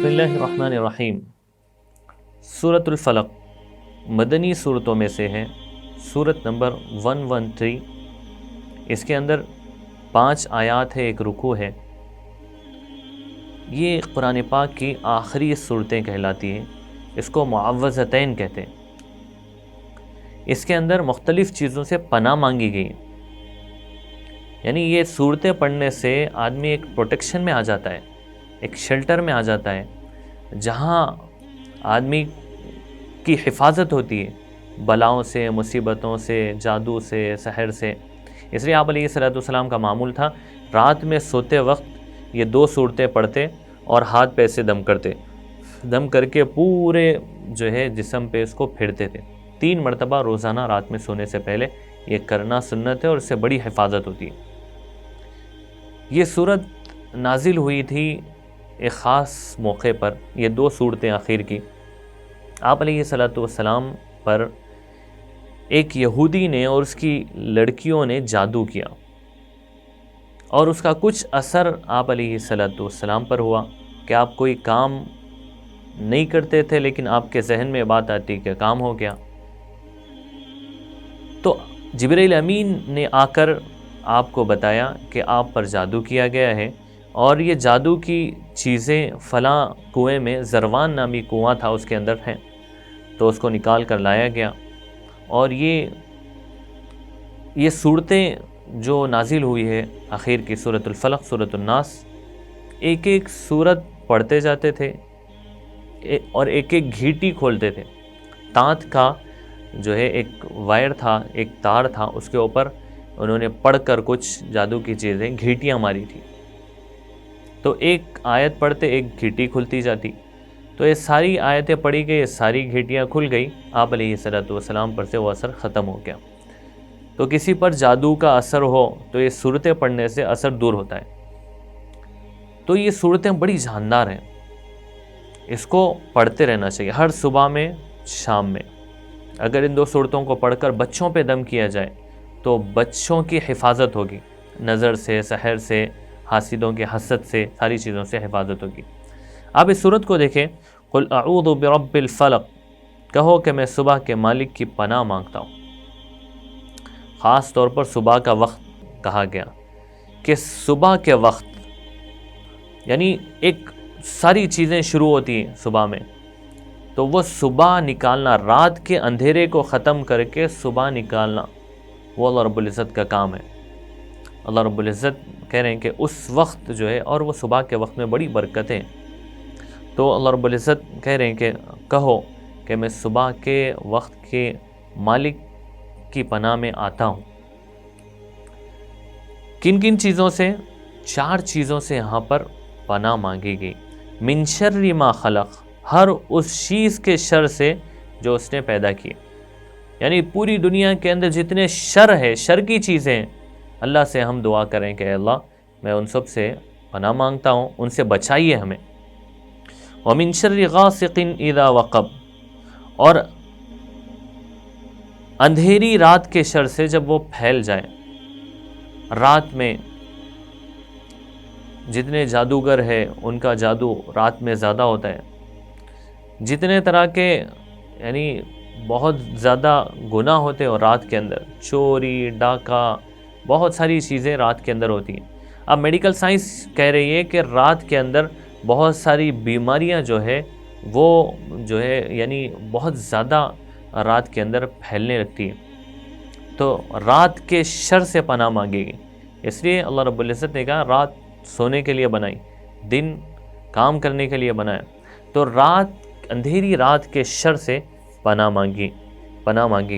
بسم اللہ الرحمن الرحیم۔ سورۃ الفلق مدنی صورتوں میں سے ہے، سورت نمبر 113۔ اس کے اندر 5 آیات ہے، ایک رکوع ہے۔ یہ قرآن پاک کی آخری صورتیں کہلاتی ہیں، اس کو معوذتین کہتے ہیں۔ اس کے اندر مختلف چیزوں سے پناہ مانگی گئی ہیں، یعنی یہ صورتیں پڑھنے سے آدمی ایک پروٹیکشن میں آ جاتا ہے، ایک شیلٹر میں آ جاتا ہے، جہاں آدمی کی حفاظت ہوتی ہے بلاؤں سے، مصیبتوں سے، جادو سے، سحر سے۔ اس لیے آپ علیہ السلام کا معمول تھا رات میں سوتے وقت یہ 2 صورتیں پڑھتے اور ہاتھ پہ سے دم کرتے، دم کر کے پورے جسم پہ اس کو پھیرتے تھے 3 مرتبہ روزانہ رات میں سونے سے پہلے۔ یہ کرنا سنت ہے اور اس سے بڑی حفاظت ہوتی ہے۔ یہ صورت نازل ہوئی تھی ایک خاص موقع پر، یہ 2 صورتیں آخر کی۔ آپ علیہ السلام پر ایک یہودی نے اور اس کی لڑکیوں نے جادو کیا، اور اس کا کچھ اثر آپ علیہ السلام پر ہوا کہ آپ کوئی کام نہیں کرتے تھے، لیکن آپ کے ذہن میں بات آتی کہ کام ہو گیا۔ تو جبرائیل امین نے آ کر آپ کو بتایا کہ آپ پر جادو کیا گیا ہے، اور یہ جادو کی چیزیں فلاں کنویں میں، زروان نامی کنواں تھا، اس کے اندر ہیں۔ تو اس کو نکال کر لایا گیا، اور یہ صورتیں جو نازل ہوئی ہے آخر کی، سورۃ الفلق، سورۃ الناس، ایک ایک صورت پڑھتے جاتے تھے اور ایک ایک گھیٹی کھولتے تھے۔ تانت کا ایک وائر تھا، ایک تار تھا، اس کے اوپر انہوں نے پڑھ کر کچھ جادو کی چیزیں گھیٹیاں ماری تھی۔ تو ایک آیت پڑھتے ایک گھیٹی کھلتی جاتی، تو یہ ساری آیتیں پڑھی گئی، یہ ساری گھیٹیاں کھل گئی، آپ علیہ السلام پر سے وہ اثر ختم ہو گیا۔ تو کسی پر جادو کا اثر ہو تو یہ صورتیں پڑھنے سے اثر دور ہوتا ہے۔ تو یہ صورتیں بڑی جاندار ہیں، اس کو پڑھتے رہنا چاہیے ہر صبح میں، شام میں۔ اگر ان 2 صورتوں کو پڑھ کر بچوں پہ دم کیا جائے تو بچوں کی حفاظت ہوگی، نظر سے، سحر سے، حاسدوں کے حسد سے، ساری چیزوں سے حفاظت ہوگی۔ آپ اس صورت کو دیکھیں، قل اعوذ برب الفلق، کہو کہ میں صبح کے مالک کی پناہ مانگتا ہوں۔ خاص طور پر صبح کا وقت کہا گیا کہ صبح کے وقت، یعنی ایک ساری چیزیں شروع ہوتی ہیں صبح میں، تو وہ صبح نکالنا، رات کے اندھیرے کو ختم کر کے صبح نکالنا، وہ اللہ رب العزت کا کام ہے۔ اللہ رب العزت کہہ رہے ہیں کہ اس وقت اور وہ صبح کے وقت میں بڑی برکتیں ہیں۔ تو اللہ رب العزت کہہ رہے ہیں کہ کہو کہ میں صبح کے وقت کے مالک کی پناہ میں آتا ہوں۔ کن کن چیزوں سے؟ 4 چیزوں سے یہاں پر پناہ مانگی گئی۔ من شر ما خلق، ہر اس چیز کے شر سے جو اس نے پیدا کی، یعنی پوری دنیا کے اندر جتنے شر ہے، شر کی چیزیں ہیں، اللہ سے ہم دعا کریں کہ اے اللہ میں ان سب سے پناہ مانگتا ہوں، ان سے بچائیے ہمیں۔ وَمِن شَرِّ غَاسِقٍ إِذَا وَقَبَ، اور اندھیری رات کے شر سے جب وہ پھیل جائے۔ رات میں جتنے جادوگر ہے ان کا جادو رات میں زیادہ ہوتا ہے، جتنے طرح کے یعنی بہت زیادہ گناہ ہوتے ہیں، اور رات کے اندر چوری، ڈاکہ، بہت ساری چیزیں رات کے اندر ہوتی ہیں۔ اب میڈیکل سائنس کہہ رہی ہے کہ رات کے اندر بہت ساری بیماریاں وہ یعنی بہت زیادہ رات کے اندر پھیلنے لگتی ہیں۔ تو رات کے شر سے پناہ مانگے گی، اس لیے اللہ رب العزت نے کہا رات سونے کے لیے بنائی، دن کام کرنے کے لیے بنایا۔ تو اندھیری رات کے شر سے پناہ مانگی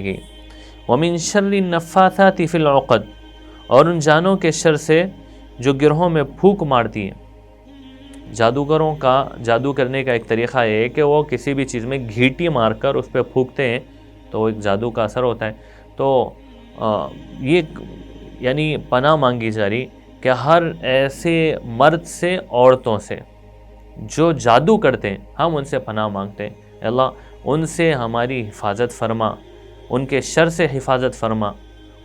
گئی۔ وَمِن شَرِّ النَّفَّاثَاتِ فِي الْعُقَدِ، اور ان جانوں کے شر سے جو گرہوں میں پھونک مارتی ہیں۔ جادوگروں کا جادو کرنے کا ایک طریقہ یہ ہے کہ وہ کسی بھی چیز میں گھیٹی مار کر اس پہ پھونکتے ہیں، تو ایک جادو کا اثر ہوتا ہے۔ تو یہ یعنی پناہ مانگی جا رہی کہ ہر ایسے مرد سے، عورتوں سے جو جادو کرتے ہیں، ہم ان سے پناہ مانگتے ہیں۔ اے اللہ ان سے ہماری حفاظت فرما، ان کے شر سے حفاظت فرما،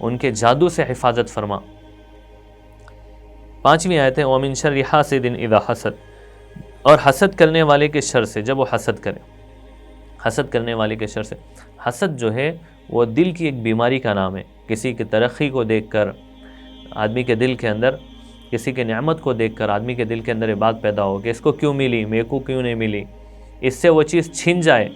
ان کے جادو سے حفاظت فرما۔ 5ویں آیت ہے وَمِن شَرِّ حَاسِدٍ إِذَا حَسَدَ، اور حسد کرنے والے کے شر سے، جب وہ حسد کرے، حسد کرنے والے کے شر سے، حسد جو ہے وہ دل کی ایک بیماری کا نام ہے۔ کسی کی ترقی کو دیکھ کر آدمی کے دل کے اندر، کسی کی نعمت کو دیکھ کر آدمی کے دل کے اندر یہ بات پیدا ہو کہ اس کو کیوں ملی، میرے کو کیوں نہیں ملی، اس سے وہ چیز چھن جائے،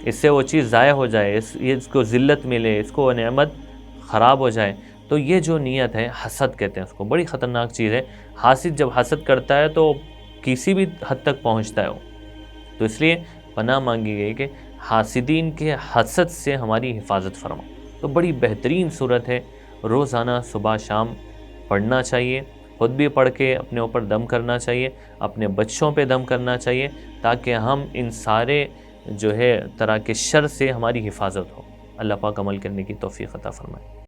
اس سے وہ چیز ضائع ہو جائے، اس کو ذلت ملے، اس کو نعمت خراب ہو جائے، تو یہ جو نیت ہے حسد کہتے ہیں اس کو، بڑی خطرناک چیز ہے۔ حاسد جب حسد کرتا ہے تو کسی بھی حد تک پہنچتا ہے وہ، تو اس لیے پناہ مانگی گئی کہ حاسدین کے حسد سے ہماری حفاظت فرما۔ تو بڑی بہترین صورت ہے، روزانہ صبح شام پڑھنا چاہیے، خود بھی پڑھ کے اپنے اوپر دم کرنا چاہیے، اپنے بچوں پہ دم کرنا چاہیے، تاکہ ہم ان سارے جو ہے طرح کے شر سے ہماری حفاظت ہو۔ اللہ پاک عمل کرنے کی توفیق عطا فرمائے۔